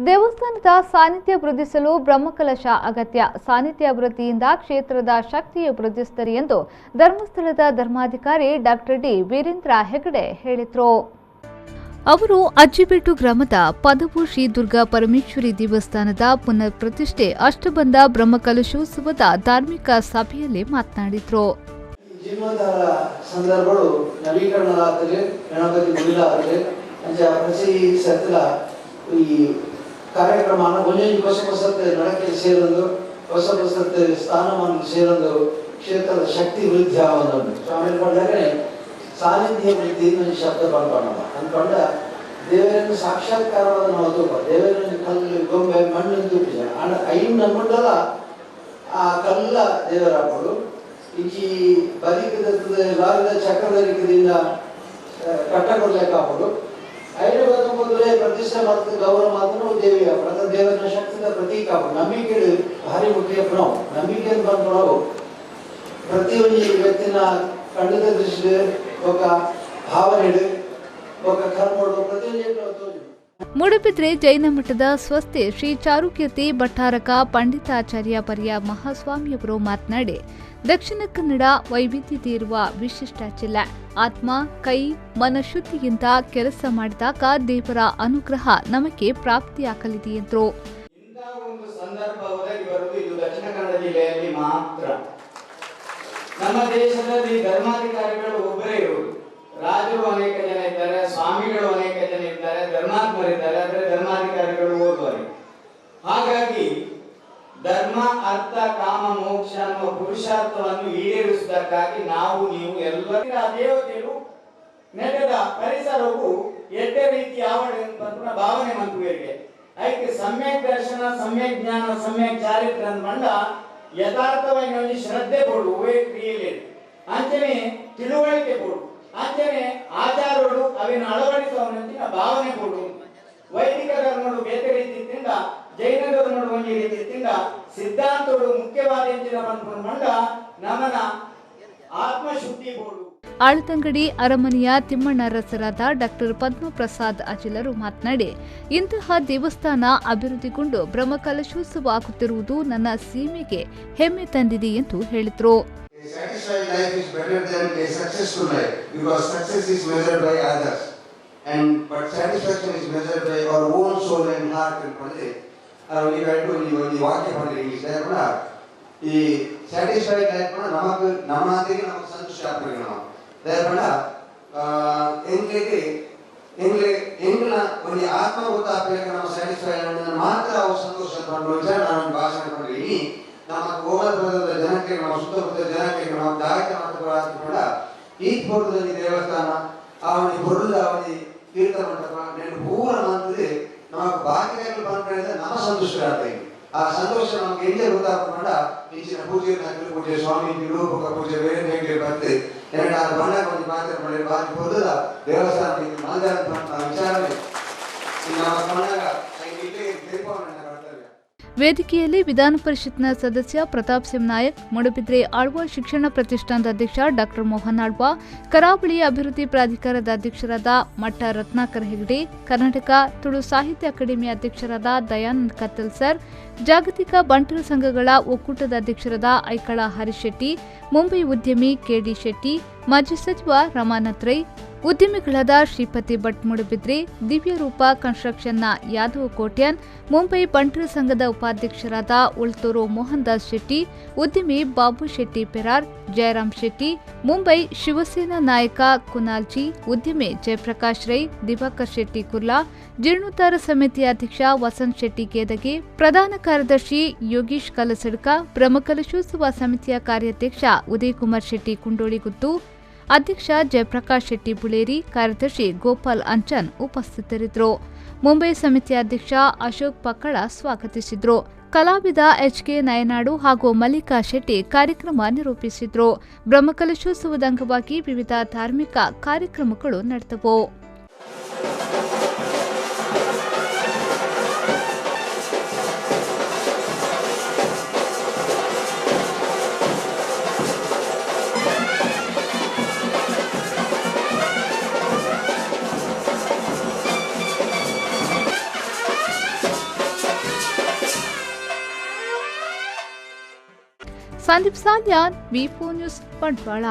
ದೇವಸ್ಥಾನದ ಸಾನ್ನಿಧ್ಯ ವೃದ್ಧಿಸಲು ಬ್ರಹ್ಮಕಲಶ ಅಗತ್ಯ. ಸಾನ್ನಿಧ್ಯ ವೃದ್ಧಿಯಿಂದ ಕ್ಷೇತ್ರದ ಶಕ್ತಿಯು ವೃದ್ಧಿಸುತ್ತದೆ ಎಂದು ಧರ್ಮಸ್ಥಳದ ಧರ್ಮಾಧಿಕಾರಿ ಡಾಕ್ಟರ್ ಡಿ ವೀರೇಂದ್ರ ಹೆಗಡೆ ಹೇಳಿದರು. ಅವರು ಅಜ್ಜಿಬೆಟ್ಟು ಗ್ರಾಮದ ಪದವು ಶ್ರೀ ದುರ್ಗಾ ಪರಮೇಶ್ವರಿ ದೇವಸ್ಥಾನದ ಪುನರ್ ಪ್ರತಿಷ್ಠೆ ಅಷ್ಟಬಂಧ ಬ್ರಹ್ಮಕಲಶೋತ್ಸವದ ಧಾರ್ಮಿಕ ಸಭೆಯಲ್ಲಿ ಮಾತನಾಡಿದರು. ಜೀರ್ಣೋದ್ಧಾರ ಸಂದರ್ಭಗಳು ನವೀಕರಣವಾಗಲಿ ಗಣಪತಿ ಗುಡಿಲಾಗಲಿ ಪ್ರತಿ ಸತ್ತಲ ಈ ಕಾರ್ಯಕ್ರಮನ ಒಂದೊಂದು ಹೊಸ ನಡಕೆ ಸೇರಲು ಹೊಸ ಸ್ಥಾನಮಾನ ಸೇರಲು ಕ್ಷೇತ್ರದ ಶಕ್ತಿ ವೃದ್ಧಿ ಆಗೋದು ಆಮೇಲೆ ಬಂದಾಗಲೇ ಸಾನ್ನಿಧ್ಯ ವೃದ್ಧಿ ಒಂದು ಶಬ್ದ ಬರ್ಕೊಂಡವ ಅಂದ್ಕೊಂಡ ದೇವರನ್ನು ಸಾಕ್ಷಾತ್ಕಾರವಾದ ನಾವು ತೂಪ ದೇವರನ್ನು ಕಲ್ಲು ಗೊಂಬೆ ಮಣ್ಣು ತೂಪಿಸ ಐದು ನಂಬುಂಡಲ್ಲ ಆ ಕಲ್ಲ ದೇವರಾಗೋದು ಈ ಬದಿಕದ ಲಾರಿದ ಚಕ್ರದರಿಕದಿಂದ ಕಟ್ಟಕೊಡ್ಲಿಕ್ಕೆ ಹಾಕೋದು ಐದು ಮೊದಲೇ ಪ್ರತಿಷ್ಠೆ ಮತ್ತು ಗೌರವ ಮಾತ್ರ ದೇವಿಯ ಪ್ರತಿ ದೇವರ ಶಕ್ತಿಯ ಪ್ರತೀಕ ನಂಬಿಕೆ ಭಾರಿ ಮುಖ್ಯ ನಾವು ನಂಬಿಕೆಯನ್ನು ಬಂದು ನಾವು ಪ್ರತಿಯೊಂದು ವ್ಯಕ್ತಿನ ಖಂಡಿತ ದೃಷ್ಟಿ ఒక ಭಾವನೆ ఒక ಕರ್ಮಗಳು ಪ್ರತಿಯೊಂದು. ಮೂಡುಬಿದ್ರೆ ಜೈನ ಮಠದ ಸ್ವಸ್ತಿ ಶ್ರೀ ಚಾರುಕೀರ್ತಿ ಭಟ್ಟಾರಕ ಪಂಡಿತಾಚಾರ್ಯ ಪರ್ಯ ಮಹಾಸ್ವಾಮಿಯವರು ಮಾತನಾಡಿ, ದಕ್ಷಿಣ ಕನ್ನಡ ವೈವಿಧ್ಯತೆ ಇರುವ ವಿಶಿಷ್ಟ ಜಿಲ್ಲೆ. ಆತ್ಮ ಕೈ ಮನಶುದ್ಧಿಯಿಂದ ಕೆಲಸ ಮಾಡಿದಾಗ ದೇವರ ಅನುಗ್ರಹ ನಮಗೆ ಪ್ರಾಪ್ತಿಯಾಗಲಿದೆ ಎಂದರು. ಇಂತಹ ಒಂದು ಸಂದರ್ಭ ಒದಗಿ ಬರುವುದು ಇದು ದಕ್ಷಿಣ ಕನ್ನಡ ಜಿಲ್ಲೆಯಲ್ಲಿ ಮಾತ್ರ. ನಮ್ಮ ದೇಶದಲ್ಲಿ ಧರ್ಮಾಧಿಕಾರಿಗಳು ಒಬ್ಬರೇ ಇರುವುದು. ರಾಜರು ಅನೇಕ ಜನ ಇದ್ದಾರೆ, ಸ್ವಾಮಿಗಳು ಅನೇಕ ಜನ ಇದ್ದಾರೆ, ಧರ್ಮಾತ್ಮರಿದ್ದಾರೆ, ಆದರೆ ಧರ್ಮಾಧಿಕಾರಿಗಳು ಓದುವರೆ. ಹಾಗಾಗಿ ಧರ್ಮ ಅರ್ಥ ಕಾಮ ಮೋಕ್ಷ ಅನ್ನುವ ಪುರುಷಾರ್ಥವನ್ನು ಈಡೇರಿಸುವುದಕ್ಕಾಗಿ ನಾವು ನೀವು ಎಲ್ಲರ ದೇವತೆಗಳು ನೆಲೆದ ಪರಿಸರವು ಎಡ್ಡೆ ರೀತಿ ಆವಡ ಭಾವನೆ ಮಂತ್ರಿಗೆ ಅದಕ್ಕೆ ಸಮ್ಯಕ್ ದರ್ಶನ ಸಮ್ಯಕ್ ಜ್ಞಾನ ಸಮ್ಯಕ್ ಚಾರಿತ್ರ ಅಂದ್ಕೊಂಡ ಯಥಾರ್ಥವಾಗಿ ಒಂದು ಶ್ರದ್ಧೆ ಕೊಡು ಕ್ರಿಯೆಯಲ್ಲಿ ಅಂಚನೆ ತಿಳುವಳಿಕೆ ಕೊಡು ಅಂಚನೆ ಆಚಾರಗಳು ಅವೇನು ಅಳವಡಿಸುವಂತಿನ ಭಾವನೆ ಕೊಡು. ವೈದಿಕ ಧರ್ಮಗಳು ಬೇರೆ ರೀತಿಯಿಂದ ಜೈನ ಧರ್ಮಗಳು ಒಂದು ರೀತಿಯಿಂದ ಸಿದ್ಧಾಂತಗಳು ಮುಖ್ಯವಾದ ಮಂಡ ನಮನ ಆತ್ಮಶುದ್ಧಿ ಬೋಡು. ಆಳತಂಗಡಿ ಅರಮನೆಯ ತಿಮ್ಮಣ್ಣರಸರಾದ ಡಾಕ್ಟರ್ ಪದ್ಮಪ್ರಸಾದ್ ಅಜಿಲರು ಮಾತನಾಡಿ, ಇಂತಹ ದೇವಸ್ಥಾನ ಅಭಿವೃದ್ಧಿಗೊಂಡು ಬ್ರಹ್ಮಕಲಶೋತ್ಸವ ಆಗುತ್ತಿರುವುದು ನನ್ನ ಸೀಮೆಗೆ ಹೆಮ್ಮೆ ತಂದಿದೆ ಎಂದು ಹೇಳಿದರು. Satisfied life is better than a successful life because success is measured by others but satisfaction is measured by our own soul and heart and pande ಈ ವಾಕ್ಯ ಪಂದ್ರೆ ಕೂಡ ಈ ಸ್ಯಾಟಿಸ್ಫೈಡ್ ಲೈಫ್ ನಮಕ್ ನಮ್ಮ ಹಾದಿಗೆ ನಮಗೆ ಸಂತೋಷ ಆಗ್ಬೇಕು. ನಾವು ದಯಪಡ ಎಂಗ್ಲ ಒಂದು ಆತ್ಮ ಗೊತ್ತಾಗಬೇಕು ನಮ್ಮ ಸ್ಯಾಟಿಸ್ಫೈಡ್ ಮಾತ್ರ ಅವ್ರು ಸಂತೋಷ ಪಂಡು ನಾನು ಭಾಷಣ ಪಂದ್ರೆ ಇನಿ ನಮ್ಮ ಗೋಮಾತ್ರದ ಜನಕ್ಕೆ ನಮ್ಮ ಸುತ್ತಮುತ್ತ ಜನಕ್ಕೆ ನಾವು ದಾಯಕ ಕೂಡ ಈ ಪೂರ್ವದಲ್ಲಿ ದೇವಸ್ಥಾನ ಅವನಿ ಬುರುದ ಅವನಿ ತೀರ್ಥ ಮಂಟಪ నేను ಪೂರ ಮಂತ್ರಿ ನಮಗೆ ಭಾಗ್ಯಗಳು ಬಂದ್ರೆ ನಮ್ಮ ಸಂತೋಷ ಆಗ್ತದೆ. ಆ ಸಂತೋಷ ನಮಗೆ ಎಲ್ಲಿ ಗೊತ್ತಾಗ್ಕೊಂಡ ಈಚಿನ ಪೂಜೆ ಪೂಜೆ ಸ್ವಾಮಿ ರೂಪಕ ಪೂಜೆ ಬೇರೆ ಹೇಗೆ ಬರ್ತದೆ ಎರಡು ಬಣ್ಣ ಕೊಂಚ ಮಾತ್ರ ಮಾಡಿ ಬಾಕಿ ಬರುದ ದೇವಸ್ಥಾನ ಮಾತಾಡ ವಿಚಾರಣೆ ನಮ್ಮ ಕನ್ನಡ ತಿರುಪವನ್ನ ವೇದಿಕೆಯಲ್ಲಿ ವಿಧಾನ ಪರಿಷತ್ನ ಸದಸ್ಯ ಪ್ರತಾಪ್ ಸಿಂಗ್ ನಾಯಕ್, ಮೂಡುಬಿದ್ರೆ ಆಳ್ವ ಶಿಕ್ಷಣ ಪ್ರತಿಷ್ಠಾನದ ಅಧ್ಯಕ್ಷ ಡಾಕ್ಟರ್ ಮೋಹನ್ ಆಳ್ವ, ಕರಾವಳಿ ಅಭಿವೃದ್ಧಿ ಪ್ರಾಧಿಕಾರದ ಅಧ್ಯಕ್ಷರಾದ ಮಟ್ಟ ರತ್ನಾಕರ್ ಹೆಗಡೆ, ಕರ್ನಾಟಕ ತುಳು ಸಾಹಿತ್ಯ ಅಕಾಡೆಮಿ ಅಧ್ಯಕ್ಷರಾದ ದಯಾನಂದ್ ಕತ್ತಲ್ ಸರ್, ಜಾಗತಿಕ ಬಂಟರ ಸಂಘಗಳ ಒಕ್ಕೂಟದ ಅಧ್ಯಕ್ಷರಾದ ಐಕಳ ಹರಿಶೆಟ್ಟಿ, ಮುಂಬೈ ಉದ್ಯಮಿ ಕೆಡಿ ಶೆಟ್ಟಿ, ಮಾಜಿ ಸಚಿವ ರಮಾನಾಥ್ ರೈ, ಉದ್ಯಮಿಗಳಾದ ಶ್ರೀಪತಿ ಭಟ್ ಮೂಡುಬಿದ್ರೆ, ದಿವ್ಯರೂಪ ಕನ್ಸ್ಟ್ರಕ್ಷನ್ನ ಯಾದವ್ ಕೋಟ್ಯಾನ್, ಮುಂಬೈ ಬಂಟರ ಸಂಘದ ಉಪಾಧ್ಯಕ್ಷರಾದ ಉಳ್ತೂರು ಮೋಹನ್ ದಾಸ್ ಶೆಟ್ಟಿ, ಉದ್ಯಮಿ ಬಾಬು ಶೆಟ್ಟಿ ಪೆರಾರ್, ಜಯರಾಮ್ ಶೆಟ್ಟಿ, ಮುಂಬೈ ಶಿವಸೇನಾ ನಾಯಕ ಕುನಾಲ್ಜಿ, ಉದ್ಯಮಿ ಜಯಪ್ರಕಾಶ್ ರೈ, ದಿವಾಕರ್ ಶೆಟ್ಟಿ ಕುರ್ಲಾ, ಜೀರ್ಣೋದ್ಧಾರ ಸಮಿತಿ ಅಧ್ಯಕ್ಷ ವಸಂತ್ ಶೆಟ್ಟಿ ಕೇದಗೆ, ಪ್ರಧಾನ ಕಾರ್ಯದರ್ಶಿ ಯೋಗೀಶ್ ಕಲಸಡ್ಕ, ಬ್ರಹ್ಮಕಲಶೋತ್ಸವ ಸಮಿತಿಯ ಕಾರ್ಯಾಧ್ಯಕ್ಷ ಉದಯ್ ಕುಮಾರ್ ಶೆಟ್ಟಿ ಕುಂಡೋಳಿಗುತ್ತು, ಅಧ್ಯಕ್ಷ ಜಯಪ್ರಕಾಶ್ ಶೆಟ್ಟಿ ಬುಳೇರಿ, ಕಾರ್ಯದರ್ಶಿ ಗೋಪಾಲ್ ಅಂಚನ್ ಉಪಸ್ಥಿತರಿದ್ದರು. ಮುಂಬೈ ಸಮಿತಿ ಅಧ್ಯಕ್ಷ ಅಶೋಕ್ ಪಕ್ಕಳ ಸ್ವಾಗತಿಸಿದ್ರು. ಕಲಾವಿದ ಎಚ್ಕೆ ನಯನಾಡು ಹಾಗೂ ಮಲ್ಲಿಕಾ ಶೆಟ್ಟಿ ಕಾರ್ಯಕ್ರಮ ನಿರೂಪಿಸಿದ್ರು. ಬ್ರಹ್ಮಕಲಶೋತ್ಸವದ ಅಂಗವಾಗಿ ವಿವಿಧ ಧಾರ್ಮಿಕ ಕಾರ್ಯಕ್ರಮಗಳು ನಡೆದವು. ಸಂದೀಪ್ ಸಾಲ್ಯಾನ್, ವಿ4 ನ್ಯೂಸ್, ಬಂಟ್ವಾಳ.